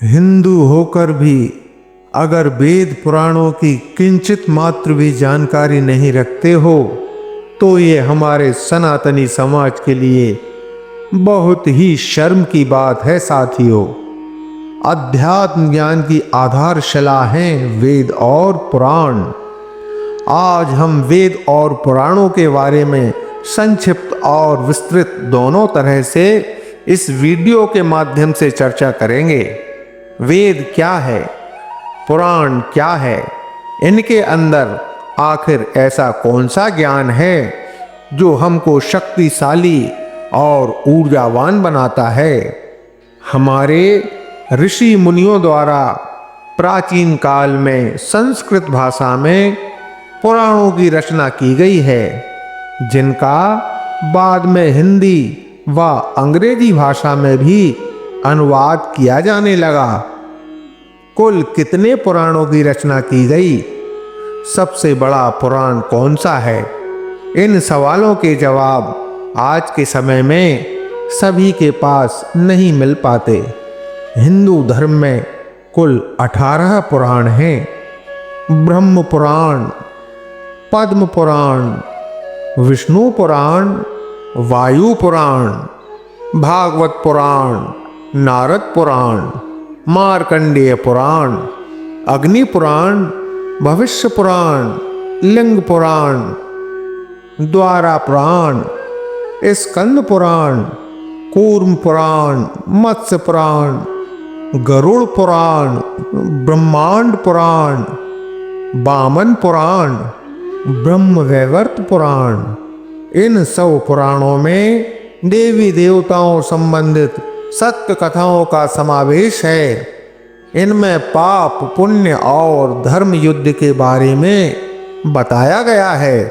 हिंदू होकर भी अगर वेद पुराणों की किंचित मात्र भी जानकारी नहीं रखते हो तो ये हमारे सनातनी समाज के लिए बहुत ही शर्म की बात है साथियों। अध्यात्म ज्ञान की आधारशिला हैं वेद और पुराण। आज हम वेद और पुराणों के बारे में संक्षिप्त और विस्तृत दोनों तरह से इस वीडियो के माध्यम से चर्चा करेंगे। वेद क्या है, पुराण क्या है, इनके अंदर आखिर ऐसा कौन सा ज्ञान है जो हमको शक्तिशाली और ऊर्जावान बनाता है। हमारे ऋषि मुनियों द्वारा प्राचीन काल में संस्कृत भाषा में पुराणों की रचना की गई है, जिनका बाद में हिंदी व अंग्रेजी भाषा में भी अनुवाद किया जाने लगा। कुल कितने पुराणों की रचना की गई, सबसे बड़ा पुराण कौन सा है, इन सवालों के जवाब आज के समय में सभी के पास नहीं मिल पाते। हिंदू धर्म में कुल 18 पुराण हैं। ब्रह्म पुराण, पद्म पुराण, विष्णु पुराण, वायु पुराण, भागवत पुराण, नारद पुराण, मार्कंडेय पुराण, अग्नि पुराण, भविष्य पुराण, लिंग पुराण, द्वारा पुराण, स्कंद पुराण, कूर्म पुराण, मत्स्य पुराण, गरुड़ पुराण, ब्रह्मांड पुराण, वामन पुराण, ब्रह्मवैवर्त पुराण। इन सब पुराणों में देवी देवताओं संबंधित सत्य कथाओं का समावेश है। इनमें पाप पुण्य और धर्म युद्ध के बारे में बताया गया है।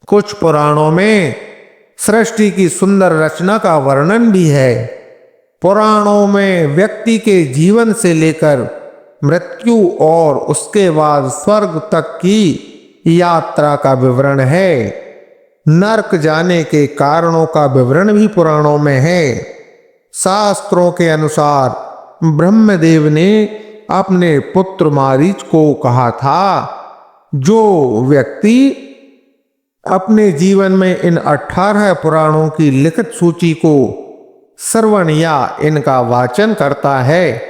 कुछ पुराणों में सृष्टि की सुंदर रचना का वर्णन भी है। पुराणों में व्यक्ति के जीवन से लेकर मृत्यु और उसके बाद स्वर्ग तक की यात्रा का विवरण है। नरक जाने के कारणों का विवरण भी पुराणों में है। शास्त्रों के अनुसार ब्रह्मदेव ने अपने पुत्र मारीच को कहा था, जो व्यक्ति अपने जीवन में इन 18 पुराणों की लिखित सूची को श्रवण या इनका वाचन करता है,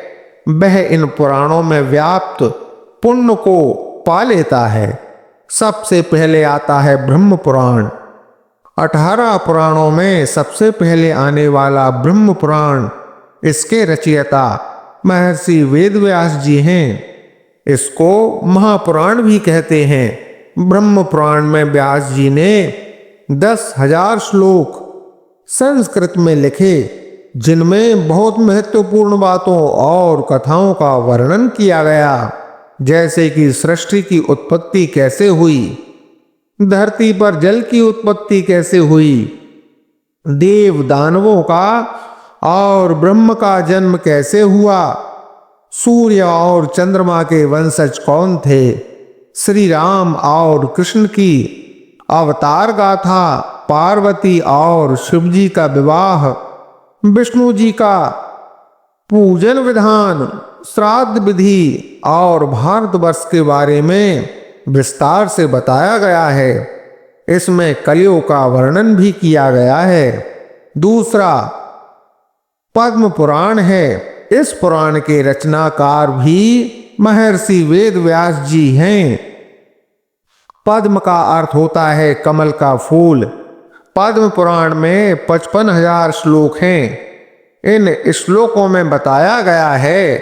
वह इन पुराणों में व्याप्त पुण्य को पा लेता है। सबसे पहले आता है ब्रह्म पुराण। 18 पुराणों में सबसे पहले आने वाला ब्रह्म पुराण, इसके रचयिता महर्षि वेदव्यास जी हैं। इसको महापुराण भी कहते हैं। ब्रह्म पुराण में व्यास जी ने 10,000 श्लोक संस्कृत में लिखे, जिनमें बहुत महत्वपूर्ण बातों और कथाओं का वर्णन किया गया, जैसे कि सृष्टि की उत्पत्ति कैसे हुई, धरती पर जल की उत्पत्ति कैसे हुई, देव दानवों का और ब्रह्म का जन्म कैसे हुआ, सूर्य और चंद्रमा के वंशज कौन थे, श्री राम और कृष्ण की अवतार गाथा, पार्वती और शिव जी का विवाह, विष्णु जी का पूजन विधान, श्राद्ध विधि और भारतवर्ष के बारे में विस्तार से बताया गया है। इसमें कलियों का वर्णन भी किया गया है। दूसरा पद्म पुराण है। इस पुराण के रचनाकार भी महर्षि वेदव्यास जी हैं। पद्म का अर्थ होता है कमल का फूल। पद्म पुराण में 55,000 श्लोक हैं। इन श्लोकों में बताया गया है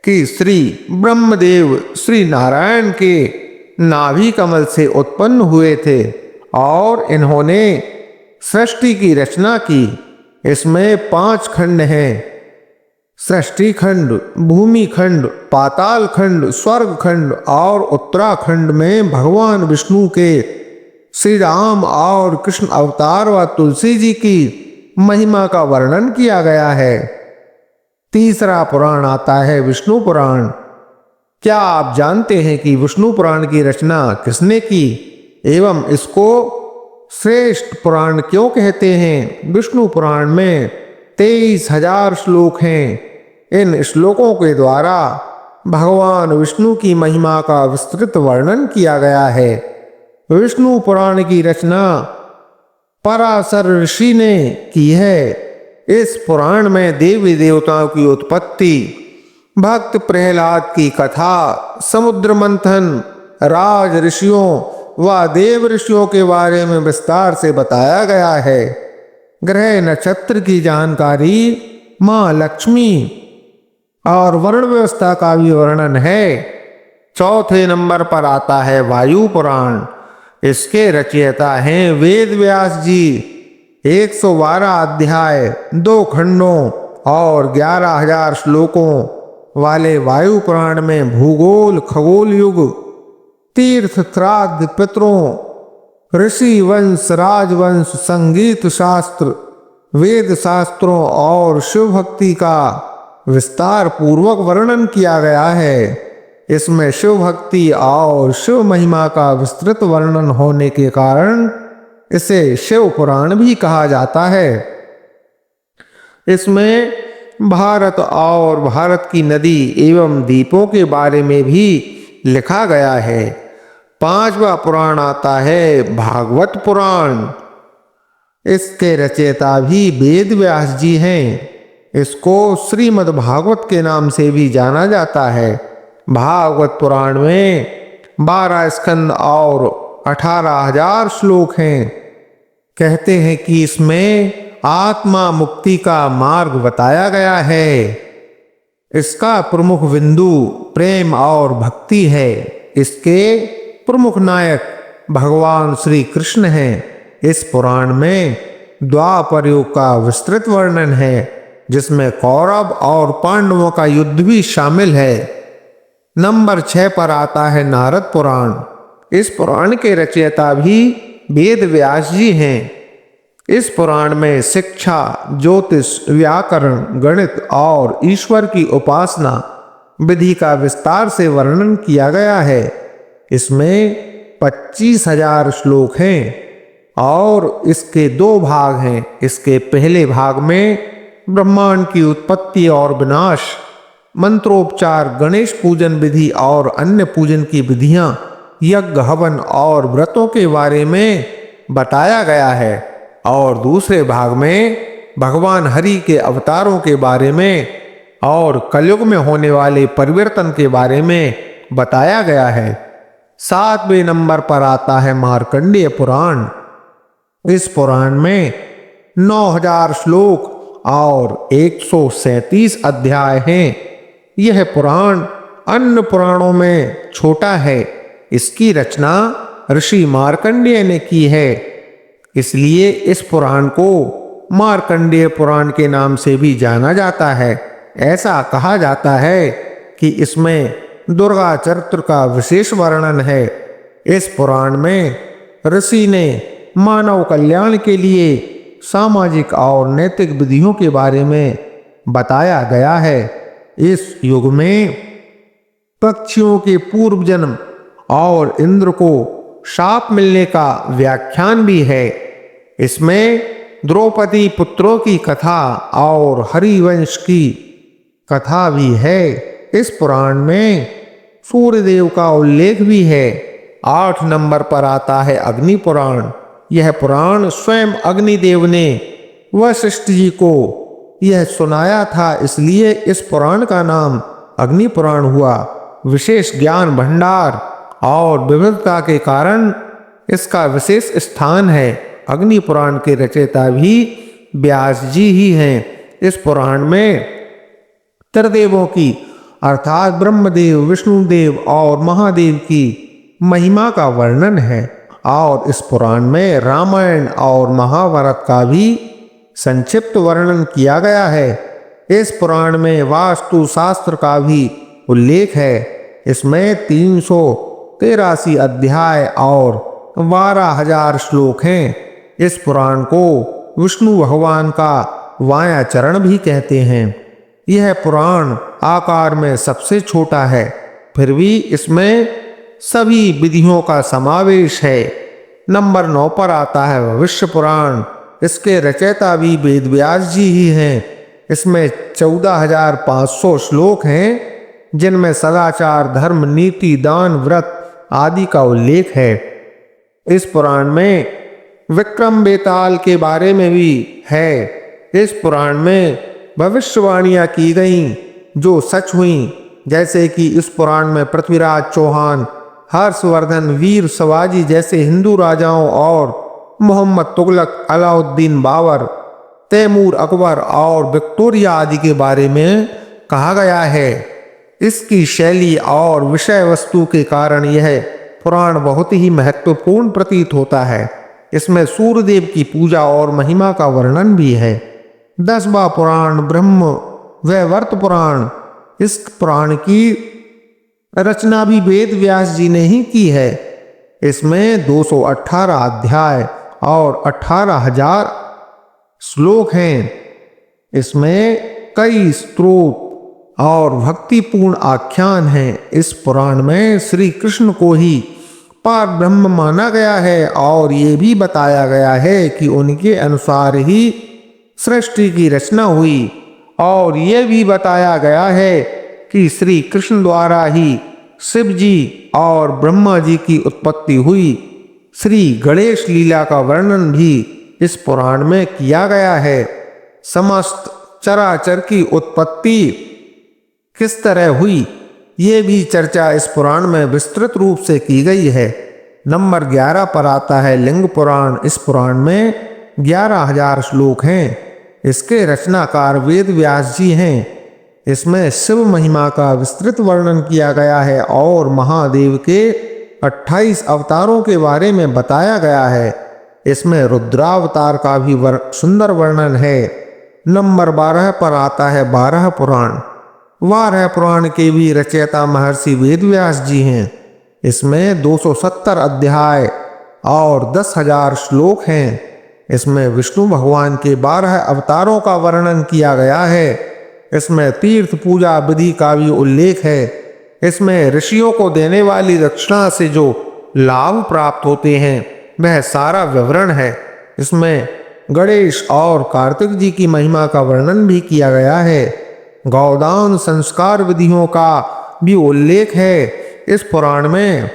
कि श्री ब्रह्मदेव श्री नारायण के नाभि कमल से उत्पन्न हुए थे और इन्होंने सृष्टि की रचना की। इसमें 5 खंड हैं: सृष्टि खंड, भूमि खंड, पाताल खंड, स्वर्ग खंड और उत्तराखंड में भगवान विष्णु के श्री राम और कृष्ण अवतार व तुलसी जी की महिमा का वर्णन किया गया है। तीसरा पुराण आता है विष्णु पुराण। क्या आप जानते हैं कि विष्णु पुराण की रचना किसने की एवं इसको श्रेष्ठ पुराण क्यों कहते हैं? विष्णु पुराण में 23,000 श्लोक हैं। इन श्लोकों के द्वारा भगवान विष्णु की महिमा का विस्तृत वर्णन किया गया है। विष्णु पुराण की रचना पराशर ऋषि ने की है। इस पुराण में देवी देवताओं की उत्पत्ति, भक्त प्रहलाद की कथा, समुद्र मंथन, राज ऋषियों व देव ऋषियों के बारे में विस्तार से बताया गया है। ग्रह नक्षत्र की जानकारी, मां लक्ष्मी और वर्ण व्यवस्था का भी वर्णन है। चौथे नंबर पर आता है वायु पुराण। इसके रचयिता हैं वेद व्यास जी। 112 अध्याय, 2 खंडों और 11,000 श्लोकों वाले वायु पुराण में भूगोल, खगोल युग, तीर्थ, श्राद्ध, पितरों, ऋषि वंश, राजवंश, संगीत शास्त्र, वेद शास्त्रों और शिव भक्ति का विस्तार पूर्वक वर्णन किया गया है। इसमें शिव भक्ति और शिव महिमा का विस्तृत वर्णन होने के कारण इसे शिव पुराण भी कहा जाता है। इसमें भारत और भारत की नदी एवं द्वीपों के बारे में भी लिखा गया है। 5वां पुराण आता है भागवत पुराण। इसके रचयिता भी वेद व्यास जी हैं। इसको श्रीमद् भागवत के नाम से भी जाना जाता है। भागवत पुराण में 12 स्कंद और 18,000 श्लोक हैं। कहते हैं कि इसमें आत्मा मुक्ति का मार्ग बताया गया है। इसका प्रमुख बिंदु प्रेम और भक्ति है। इसके प्रमुख नायक भगवान श्री कृष्ण हैं। इस पुराण में द्वापर युग का विस्तृत वर्णन है, जिसमें कौरव और पांडवों का युद्ध भी शामिल है। नंबर 6 पर आता है नारद पुराण। इस पुराण के रचयिता भी वेद व्यास जी हैं। इस पुराण में शिक्षा, ज्योतिष, व्याकरण, गणित और ईश्वर की उपासना विधि का विस्तार से वर्णन किया गया है। इसमें 25,000 श्लोक हैं और इसके 2 भाग हैं। इसके पहले भाग में ब्रह्मांड की उत्पत्ति और विनाश, मंत्रोपचार, गणेश पूजन विधि और अन्य पूजन की विधियां, यज्ञ, हवन और व्रतों के बारे में बताया गया है और दूसरे भाग में भगवान हरि के अवतारों के बारे में और कलयुग में होने वाले परिवर्तन के बारे में बताया गया है। 7वें नंबर पर आता है मार्कंडेय पुराण। इस पुराण में 9,000 श्लोक और 137 अध्याय हैं। यह पुराण अन्य पुराणों में छोटा है। इसकी रचना ऋषि मार्कंडेय ने की है, इसलिए इस पुराण को मार्कंडेय पुराण के नाम से भी जाना जाता है। ऐसा कहा जाता है कि इसमें दुर्गा चरित्र का विशेष वर्णन है। इस पुराण में ऋषि ने मानव कल्याण के लिए सामाजिक और नैतिक विधियों के बारे में बताया गया है। इस युग में पक्षियों के पूर्व जन्म और इंद्र को शाप मिलने का व्याख्यान भी है। इसमें द्रौपदी पुत्रों की कथा और हरिवंश की कथा भी है। इस पुराण में सूर्यदेव का उल्लेख भी है। 8 नंबर पर आता है अग्नि पुराण। यह पुराण स्वयं अग्निदेव ने वशिष्ठ जी को यह सुनाया था, इसलिए इस पुराण का नाम अग्नि पुराण हुआ। विशेष ज्ञान भंडार और विविधता के कारण इसका विशेष स्थान है। अग्नि पुराण के रचयिता भी व्यास जी ही हैं। इस पुराण में त्रिदेवों की अर्थात ब्रह्मदेव, विष्णुदेव और महादेव की महिमा का वर्णन है और इस पुराण में रामायण और महाभारत का भी संक्षिप्त वर्णन किया गया है। इस पुराण में वास्तु शास्त्र का भी उल्लेख है। इसमें 383 अध्याय और 12,000 श्लोक हैं। इस पुराण को विष्णु भगवान का वाया चरण भी कहते हैं। यह पुराण आकार में सबसे छोटा है, फिर भी इसमें सभी विधियों का समावेश है। नंबर 9 पर आता है भविष्य पुराण। इसके रचयिता भी वेद व्यास जी ही हैं। इसमें 14,500 श्लोक हैं जिनमें सदाचार, धर्म, नीति, दान, व्रत आदि का उल्लेख है। इस पुराण में विक्रम बेताल के बारे में भी है। इस पुराण में भविष्यवाणियां की गईं जो सच हुईं, जैसे कि इस पुराण में पृथ्वीराज चौहान, हर्षवर्धन, वीर शिवाजी जैसे हिंदू राजाओं और मोहम्मद तुगलक, अलाउद्दीन बाबर, तैमूर, अकबर और विक्टोरिया आदि के बारे में कहा गया है। इसकी शैली और विषय वस्तु के कारण यह पुराण बहुत ही महत्वपूर्ण प्रतीत होता है। इसमें सूर्यदेव की पूजा और महिमा का वर्णन भी है। 10वां पुराण ब्रह्म वैवर्त पुराण। इस पुराण की रचना भी वेद व्यास जी ने ही की है। इसमें 218 अध्याय और 18,000 श्लोक हैं। इसमें कई स्तोत्र और भक्तिपूर्ण आख्यान हैं। इस पुराण में श्री कृष्ण को ही पार ब्रह्म माना गया है और ये भी बताया गया है कि उनके अनुसार ही सृष्टि की रचना हुई, और ये भी बताया गया है कि श्री कृष्ण द्वारा ही शिव जी और ब्रह्मा जी की उत्पत्ति हुई। श्री गणेश लीला का वर्णन भी इस पुराण में किया गया है। समस्त चराचर की उत्पत्ति किस तरह हुई, ये भी चर्चा इस पुराण में विस्तृत रूप से की गई है। नंबर 11 पर आता है लिंग पुराण। इस पुराण में 11,000 श्लोक हैं। इसके रचनाकार वेद व्यास जी हैं। इसमें शिव महिमा का विस्तृत वर्णन किया गया है और महादेव के 28 अवतारों के बारे में बताया गया है। इसमें रुद्रावतार का भी सुंदर वर्णन है। नंबर 12 पर आता है 12 पुराण। 12 पुराण के भी रचयिता महर्षि वेद व्यास जी हैं। इसमें 270 अध्याय और 10,000 श्लोक हैं। इसमें विष्णु भगवान के 12 अवतारों का वर्णन किया गया है। इसमें तीर्थ पूजा विधि का भी उल्लेख है। इसमें ऋषियों को देने वाली दक्षिणा से जो लाभ प्राप्त होते हैं वह सारा विवरण है। इसमें गणेश और कार्तिक जी की महिमा का वर्णन भी किया गया है। गौदान संस्कार विधियों का भी उल्लेख है इस पुराण में।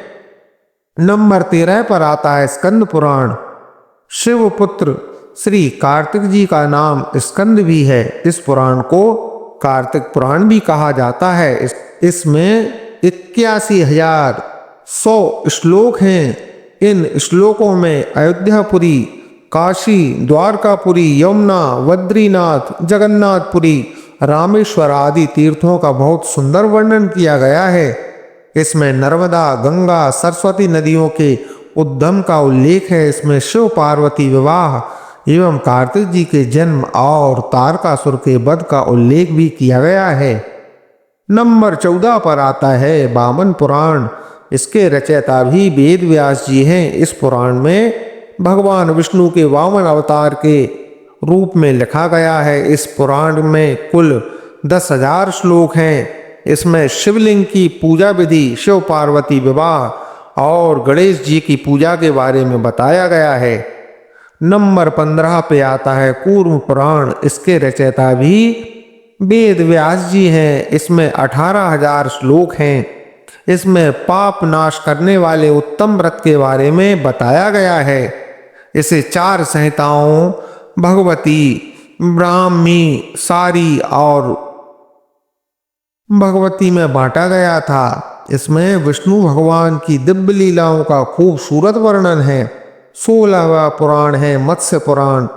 नंबर 13 पर आता है स्कंद पुराण। शिव पुत्र श्री कार्तिक जी का नाम स्कंद भी है। इस पुराण को कार्तिक पुराण भी कहा जाता है। इसमें 81,100 श्लोक हैं। इन श्लोकों में अयोध्यापुरी, काशी, द्वारकापुरी, यमुना, बद्रीनाथ, जगन्नाथपुरी, रामेश्वर आदि तीर्थों का बहुत सुंदर वर्णन किया गया है। इसमें नर्मदा, गंगा, सरस्वती नदियों के उद्गम का उल्लेख है। इसमें शिव पार्वती विवाह एवं कार्तिक जी के जन्म और तारकासुर के वध का उल्लेख भी किया गया है। नंबर 14 पर आता है वामन पुराण। इसके रचयिता भी वेद व्यास जी हैं। इस पुराण में भगवान विष्णु के वामन अवतार के रूप में लिखा गया है। इस पुराण में कुल 10,000 श्लोक हैं। इसमें शिवलिंग की पूजा विधि, शिव पार्वती विवाह और गणेश जी की पूजा के बारे में बताया गया है। नंबर 15 पे आता है कूर्म पुराण। इसके रचयिता भी वेद व्यास जी हैं। इसमें 18,000 श्लोक हैं। इसमें पाप नाश करने वाले उत्तम व्रत के बारे में बताया गया है। इसे 4 संहिताओं भगवती, ब्राह्मी, सारी और भगवती में बांटा गया था। इसमें विष्णु भगवान की दिव्य लीलाओं का खूबसूरत वर्णन है। 16वां पुराण है मत्स्य पुराण।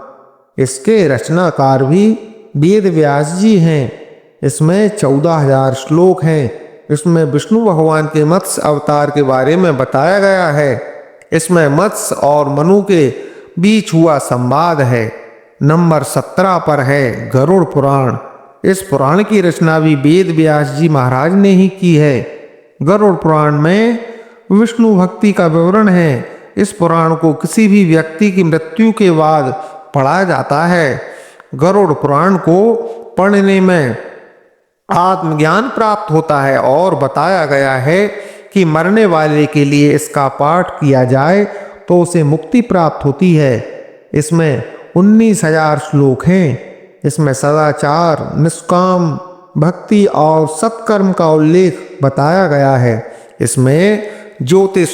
इसके रचनाकार भी वेद व्यास जी हैं। इसमें 14,000 श्लोक हैं। इसमें विष्णु भगवान के मत्स्य अवतार के बारे में बताया गया है। इसमें मत्स्य और मनु के बीच हुआ संवाद है। नंबर 17 पर है गरुड़ पुराण। इस पुराण की रचना भी वेद व्यास जी महाराज ने ही की है। गरुड़ पुराण में विष्णु भक्ति का विवरण है। इस पुराण को किसी भी व्यक्ति की मृत्यु के बाद पढ़ा जाता है। गरुड़ पुराण को पढ़ने में आत्मज्ञान प्राप्त होता है और बताया गया है कि मरने वाले के लिए इसका पाठ किया जाए तो उसे मुक्ति प्राप्त होती है। इसमें 19,000 श्लोक हैं। इसमें सदाचार, निष्काम भक्ति और सत्कर्म का उल्लेख बताया गया है। इसमें ज्योतिष,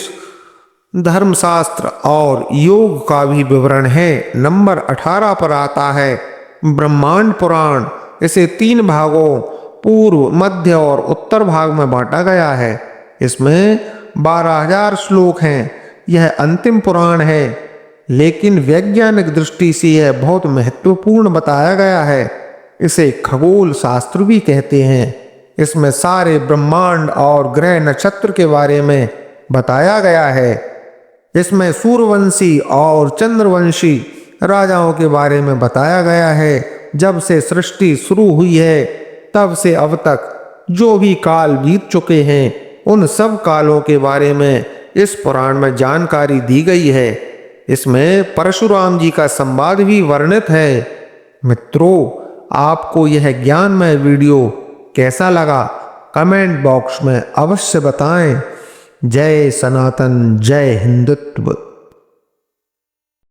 धर्मशास्त्र और योग का भी विवरण है। नंबर 18 पर आता है ब्रह्मांड पुराण। इसे 3 भागों पूर्व, मध्य और उत्तर भाग में बांटा गया है। इसमें 12,000 श्लोक हैं। यह अंतिम पुराण है, लेकिन वैज्ञानिक दृष्टि से यह बहुत महत्वपूर्ण बताया गया है। इसे खगोल शास्त्र भी कहते हैं। इसमें सारे ब्रह्मांड और ग्रह नक्षत्र के बारे में बताया गया है। इसमें सूर्यवंशी और चंद्रवंशी राजाओं के बारे में बताया गया है। जब से सृष्टि शुरू हुई है तब से अब तक जो भी काल बीत चुके हैं, उन सब कालों के बारे में इस पुराण में जानकारी दी गई है। इसमें परशुराम जी का संवाद भी वर्णित है। मित्रों, आपको यह ज्ञानमय वीडियो कैसा लगा कमेंट बॉक्स में अवश्य बताएं। जय सनातन, जय हिंदुत्व।